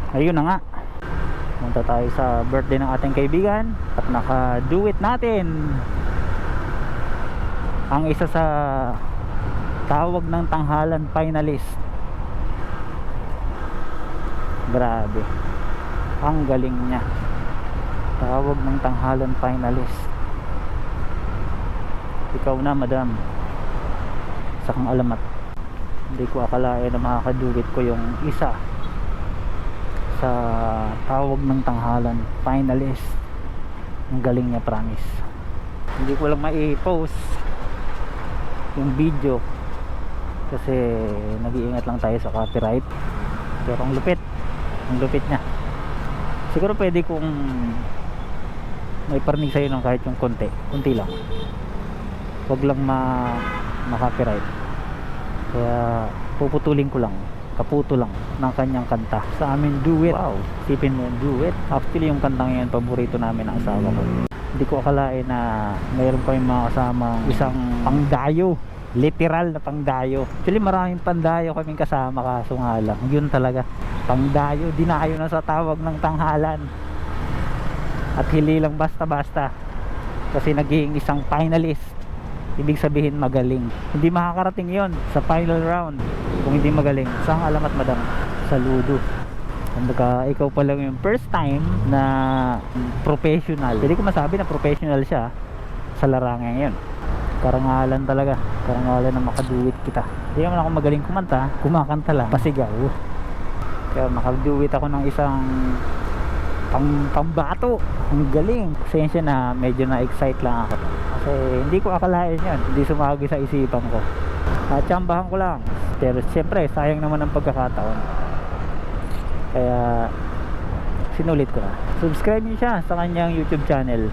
Ayun na nga, punta tayo sa birthday ng ating kaibigan at naka-do it natin ang isa sa tawag ng tanghalan finalist. Grabe, ang galing niya. Tawag ng tanghalan finalist. Ikaw na, madam, sa kang alamat. Hindi ko akalain na makakaduwit ko yung isa sa tawag ng tanghalan finalist. Ang galing niya, promise. Hindi ko lang mai-post yung video kasi nag-iingat lang tayo sa copyright, pero ang lupit niya. Siguro pwede kong may parinig sa'yo ng kahit yung konti lang, wag lang ma-copyright. Kaya puputulin ko lang, kaputo lang ng kanyang kanta sa amin, Do It. Wow, isipin mo, Do It. Actually yung kantang yan, paborito namin ng asawa ko. Hindi ko akalain na mayroon kami mga kasamang isang pangdayo, literal na pangdayo. Actually maraming pandayo kaming kasama, kaso nga lang yun talaga, pangdayo, dinayo na sa tawag ng tanghalan. At hindi lang basta-basta, kasi naging isang finalist. Ibig sabihin magaling. Hindi makakarating yon sa final round kung hindi magaling. Saan alamat, madam? Saludo. Kumbaga ikaw pa lang yung first time na professional. Hindi ko masabi na professional siya sa larangan yun. Karangalan talaga, karangalan na makaduwit kita. Hindi naman ako magaling kumanta, kumakanta lang, pasigaw. Kaya makaduwit ako ng isang pambato. Ang galing. Pasensya na, medyo na-excite lang ako kasi hindi ko akalain yan, hindi sumagi sa isipan ko. Tsambahan ko lang, pero siyempre sayang naman ang pagkakataon, kaya sinulit ko na. Subscribe niyo siya sa kanyang YouTube channel.